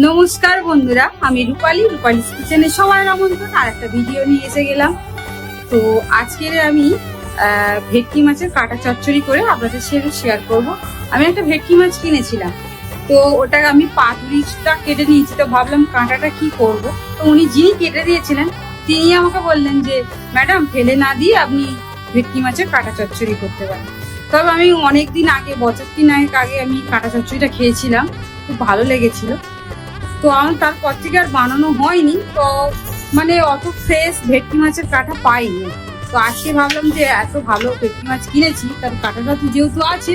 নমস্কার বন্ধুরা, আমি রূপালী কিচেনে সবার আমন্ত্রণ আর একটা ভিডিও নিয়ে এসে গেলাম। তো আজকের আমি ভেটকি মাছের কাটা চচ্চড়ি করে আপনাদের সাথে শেয়ার করব। আমি একটা ভেটকি মাছ কিনেছিলাম, তো ওটা আমি পাতুরিটা কেটে নিয়েছি। তো ভাবলাম কাঁটাটা কি করব। তো উনি যিনি কেটে দিয়েছিলেন তিনি আমাকে বললেন যে ম্যাডাম, ফেলে না দিয়ে আপনি ভেটকি মাছের কাটা চচ্চড়ি করতে পারেন। তবে আমি অনেকদিন আগে, বছর 3 আগে আমি কাটা চচ্চড়িটা খেয়েছিলাম, খুব ভালো লেগেছিল। তো আমার তারপর থেকে আর বানানো হয়নি। তো মানে অত ফ্রেশ ভেটকি মাছের কাঁটা পাইনি। তো আজকে ভাবলাম যে এত ভালো ভেটকি মাছ কিনেছি, তার কাঁটাটা তো যেহেতু আছে,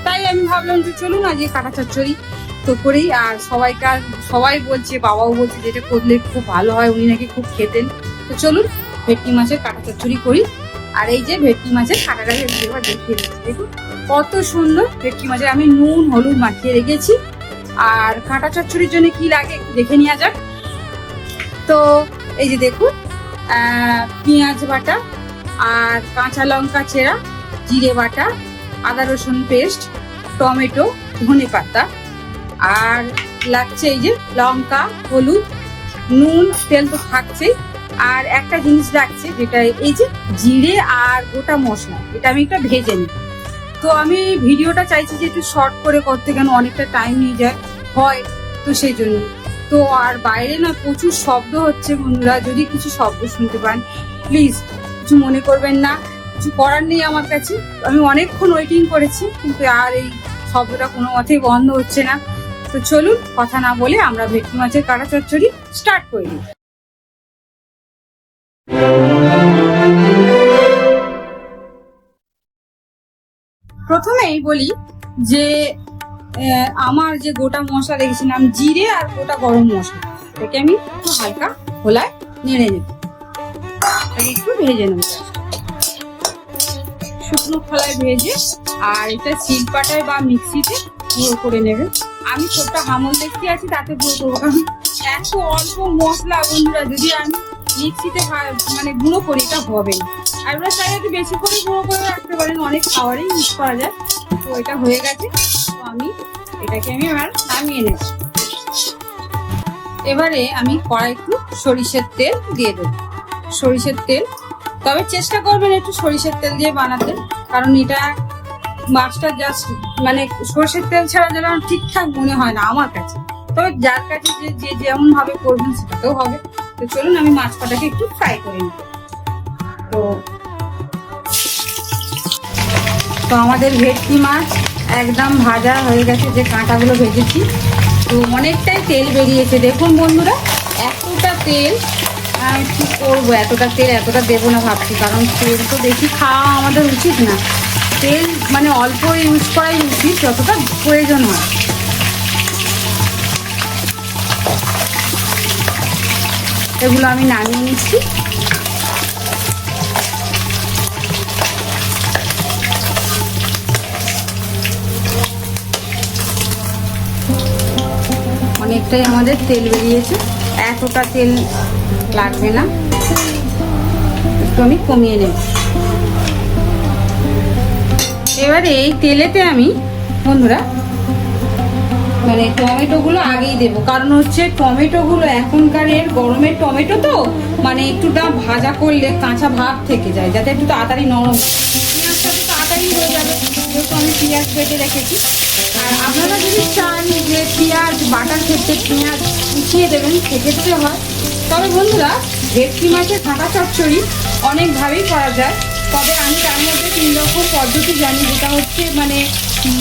তাই আমি ভাবলাম যে চলুন না যে কাঁটা চচ্চড়ি তো করেই। আর সবাই বলছে, বাবাও বলছে যে এটা করলে খুব ভালো হয়, উনি নাকি খুব খেতেন। তো চলুন ভেটকি মাছের কাঁটা চচ্চড়ি করি। আর এই যে ভেটকি মাছের কাঁটাটাকে এবার দেখিয়ে দিচ্ছি, দেখুন কত সুন্দর ভেটকি মাছের। আমি নুন হলুদ মাখিয়ে রেখেছি। আর কাঁটা চচ্চড়ির জন্য কি লাগে একটু দেখে নেওয়া যাক। তো এই যে দেখুন, পেঁয়াজ বাটা আর কাঁচা লঙ্কা চেরা, জিরে বাটা, আদা রসুন পেস্ট, টমেটো, ধনে পাতা, আর লাগছে এই যে লঙ্কা, হলুদ, নুন, তেল তো থাকছেই। আর একটা জিনিস লাগছে, যেটা এই যে জিরে আর গোটা মশলা, এটা আমি একটা ভেজে নিই। তো আমি ভিডিওটা চাইছি যে একটু শর্ট করে করতে, কেন অনেকটা টাইম নিয়ে যায় হয়, তো সেই জন্য। তো আর বাইরে না প্রচুর শব্দ হচ্ছে বন্ধুরা, যদি কিছু শব্দ শুনতে পান প্লিজ কিছু মনে করবেন না, কিছু করার নেই আমার কাছে। আমি অনেকক্ষণ ওয়েটিং করেছি, কিন্তু আর এই শব্দটা কোনো মতেই বন্ধ হচ্ছে না। তো চলুন কথা না বলে আমরা ভেটকি মাছের কাঁটা চচ্চড়ি স্টার্ট করে দিই। প্রথমেই বলি যে আমার যে গোটা মশলা রেখেছিলাম, জিরে আর গোটা গরম মশলা, এটাকে আমি একটু হালকা খোলায় নেড়ে নেব, একটু ভেজে নেব শুকনো খোলায় ভেজে। আর এটা শিলপাটায় বা মিক্সিতে গুঁড়ো করে নেবে। আমি ছোট্ট হামল দেখতে আছি, তাতে গুঁড়ো করবো, কারণ এত অল্প মশলা বন্ধুরা, যদি আমি মিক্সিতে মানে গুঁড়ো করি এটা হবে না। আর ওরা চাইলে একটু বেশি করে গুঁড়ো করে রাখতে পারেন, অনেক খাবারেই ইউজ করা যায়। তো এটা হয়ে গেছে, তো আমি এটাকে এবার নামিয়ে নেব। এবারে আমি কড়াই একটু সরিষার তেল দিয়ে দেবো, সরিষার তেল। তবে চেষ্টা করবেন একটু সরিষার তেল দিয়ে বানাতে, কারণ এটা মাছটা জাস্ট মানে সরষের তেল ছাড়া যেন ঠিকঠাক মনে হয় না আমার কাছে। তবে যার কাছে যে যেমন ভাবে করবেন সেটাতেও হবে। তো চলুন আমি মাছ কাটাকে একটু ফ্রাই করে নিই। তো আমাদের ভেটকি মাছ একদম ভাজা হয়ে গেছে, যে কাঁটাগুলো ভেজেছি। তো অনেকটাই তেল বেরিয়েছে দেখুন বন্ধুরা, এতটা তেল কি করবো, এতটা দেবো না ভাবছি, কারণ তেল তো বেশি খাওয়া আমাদের উচিত না। তেল মানে অল্প ইউজ করাই উচিত, যতটা প্রয়োজন হয়। এগুলো আমি নামিয়ে নিচ্ছি। অনেকটাই আমাদের তেল বেরিয়েছে, এতটা তেল লাগবে না, একটু আমি কমিয়ে নেব। এবারে এই তেলেতে আমি বন্ধুরা মানে টমেটোগুলো আগেই দেবো, কারণ হচ্ছে টমেটোগুলো এখনকার গরমের টমেটো তো মানে একটুটা ভাজা করলে কাঁচা ভাব থেকে যায়, যাতে একটু তাড়াতাড়ি নরম। পেঁয়াজটা তো তাড়াতাড়ি হয়ে যাবে, যেহেতু আমি পেঁয়াজ বেটে রেখেছি। আর আপনারা যদি চান যে পেঁয়াজ বাটার ক্ষেত্রে পেঁয়াজ কুচিয়ে দেবেন, সেক্ষেত্রে হয়। তবে বন্ধুরা ভেটকি মাছের কাঁটা চচ্চড়ি অনেকভাবেই করা যায়, তবে আমি তার মধ্যে 3 রকম পদ্ধতি জানি, যেটা হচ্ছে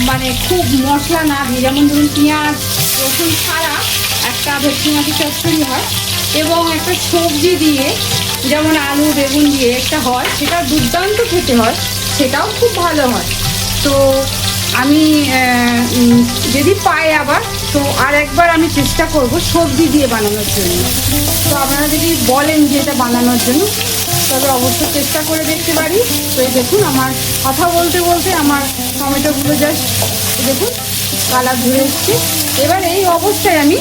মানে খুব মশলা না দিয়ে, যেমন ধরুন পেঁয়াজ রসুন ছাড়া একটা ভেটকি মাছের চচ্চড়ি হয়, এবং একটা সবজি দিয়ে যেমন আলু বেগুন দিয়ে একটা হয়, সেটা দুর্দান্ত খেতে হয়, সেটাও খুব ভালো হয়। তো আমি যদি পাই আবার, তো আর একবার আমি চেষ্টা করব সবজি দিয়ে বানানোর জন্য। তো আপনারা যদি বলেন যে এটা বানানোর জন্য, তবে অবশ্যই চেষ্টা করে দেখতে পারি। তো এই দেখুন আমার কথা বলতে বলতে আমার টমেটোগুলো জাস্ট দেখুন কালার ধরে এসছে। এবার এই অবস্থায় আমি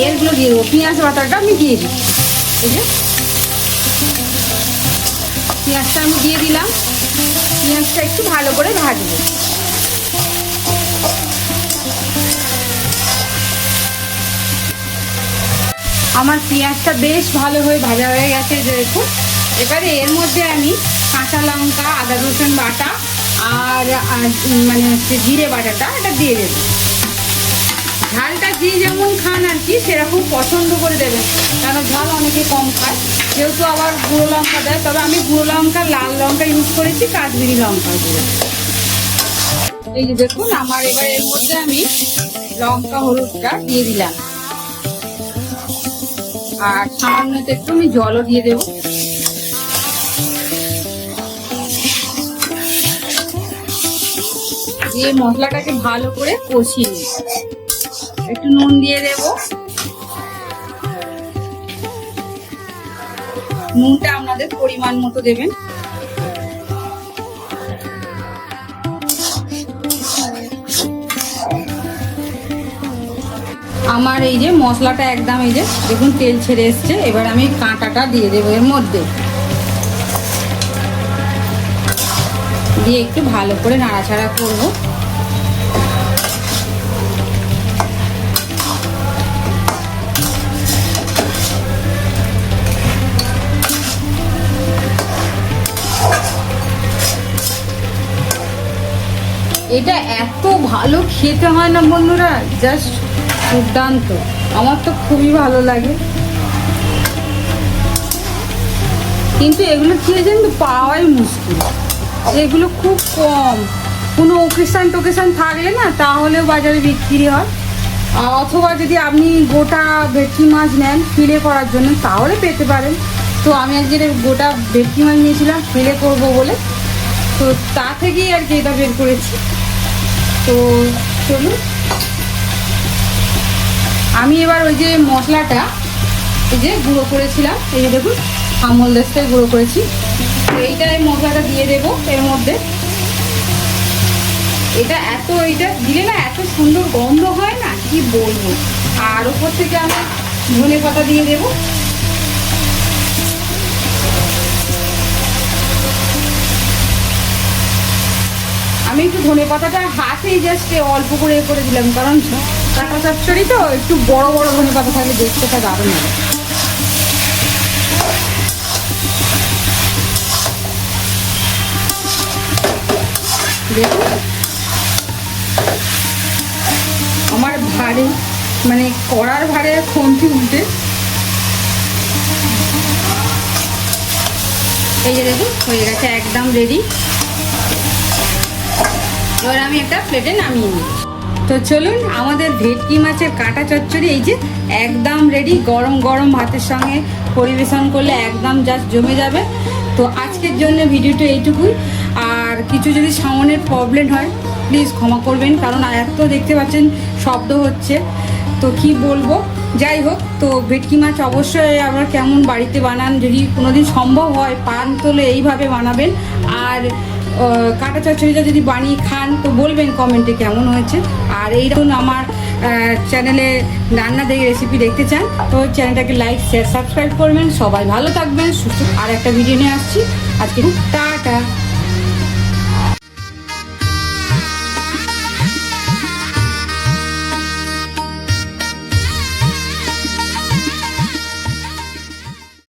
এরগুলো দিয়ে দেবো, পেঁয়াজ বাটাটা আমি দিয়ে দিই। এই যে পেঁয়াজটা আমি দিয়ে দিলাম, পেঁয়াজটা একটু ভালো করে ভাজবো। আমার পেঁয়াজটা বেশ ভালো হয়ে ভাজা হয়ে গেছে দেখুন। এবারে এর মধ্যে আমি কাঁচা লঙ্কা, আদা রসুন বাটা আর মানে হচ্ছে জিরে বাটাটা এটা দিয়ে দেবো। ঝালটা যে যেমন খান আর কি সেরকম পছন্দ করে দেবেন, কারণ ঝাল অনেকে কম খায়, যেহেতু আবার গুঁড়ো লঙ্কা দেয়। তবে আমি গুঁড়ো লঙ্কা, লাল লঙ্কা ইউজ করেছি, কাশ্মীরি লঙ্কা দিয়ে। এই যে দেখুন আমার এবার এর মধ্যে আমি লঙ্কা হলুদটা দিয়ে দিলাম, আর সামান্য একটু আমি জলও দিয়ে দেবো। দিয়ে মশলাটাকে ভালো করে কষিয়ে নিই। একটু নুন দিয়ে দেব, নুনটা আপনাদের পরিমাণ মতো দেবেন। আমার এই যে মশলাটা একদম এই যে দেখুন তেল ছেড়ে এসছে। এবার আমি কাঁটাটা দিয়ে দেবো এর মধ্যে, দিয়ে একটু ভালো করে নাড়াচাড়া করবো। এটা এত ভালো খেতে হয় না বন্ধুরা, জাস্ট দুর্দান্ত। আমার তো খুবই ভালো লাগে, কিন্তু এগুলো কি জানেন তো পাওয়াই মুশকিল, এগুলো খুব কম। কোনো ওকেশন থাকলে না তাহলেও বাজারে বিক্রি হয়, অথবা যদি আপনি গোটা ভেটকি মাছ নেন ফিলে করার জন্য তাহলে পেতে পারেন। তো আমি আজকে গোটা ভেটকি মাছ নিয়েছিলাম ফিলে করব বলে, তো তা থেকেই আর কি এটা বের করেছি। তো চলুন, আমি এবার ওই যে মশলাটা এই যে গুঁড়ো করেছিলাম, এই যে দেখুন আমল দেশটাই গুঁড়ো করেছি, তো এইটা এই মশলাটা দিয়ে দেবো এর মধ্যে। এটা দিলে না এত সুন্দর গন্ধ হয় না কি বলবো। আর উপর থেকে আমি ধনে পাতা দিয়ে দেবো। আমি একটু ধনে পাতাটা হাতেই জাস্ট অল্প করে করে দিলাম, কারণ কাঁটা চচ্চড়ি তো একটু বড় বড় ধনে পাতা থাকলে দেখতে দারুণ লাগে। দেখুন আমার ভারে মানে কড়ার ভারে খুন্তি উঠে, এই যে দেখুন হয়ে গেছে একদম রেডি। এবার আমি একটা প্লেটে নামিয়ে নিই। তো চলুন, আমাদের ভেটকি মাছের কাঁটা চচ্চড়ি এই যে একদম রেডি। গরম গরম ভাতের সঙ্গে পরিবেশন করলে একদম জাস্ট জমে যাবে। তো আজকের জন্য ভিডিওটা এইটুকুই। আর কিছু যদি সাউন্ডের প্রবলেম হয় প্লিজ ক্ষমা করবেন, কারণ এত দেখতে পাচ্ছেন শব্দ হচ্ছে, তো কি বলবো। যাই হোক, তো ভেটকি মাছ অবশ্যই আবার কেমন বাড়িতে বানান, যদি কোনোদিন সম্ভব হয় পান তোলে এইভাবে বানাবেন। আর কাঁটা চচ্চড়িটা যদি বানিয়ে খান তো বলবেন কমেন্টে কেমন হয়েছে। আর এইরকম আমার চ্যানেলে রান্না দেখে রেসিপি দেখতে চান তো চ্যানেলটাকে লাইক শেয়ার সাবস্ক্রাইব করবেন। সবাই ভালো থাকবেন সুস্থ। আর একটা ভিডিও নিয়ে আসছি আজকে, টাটা।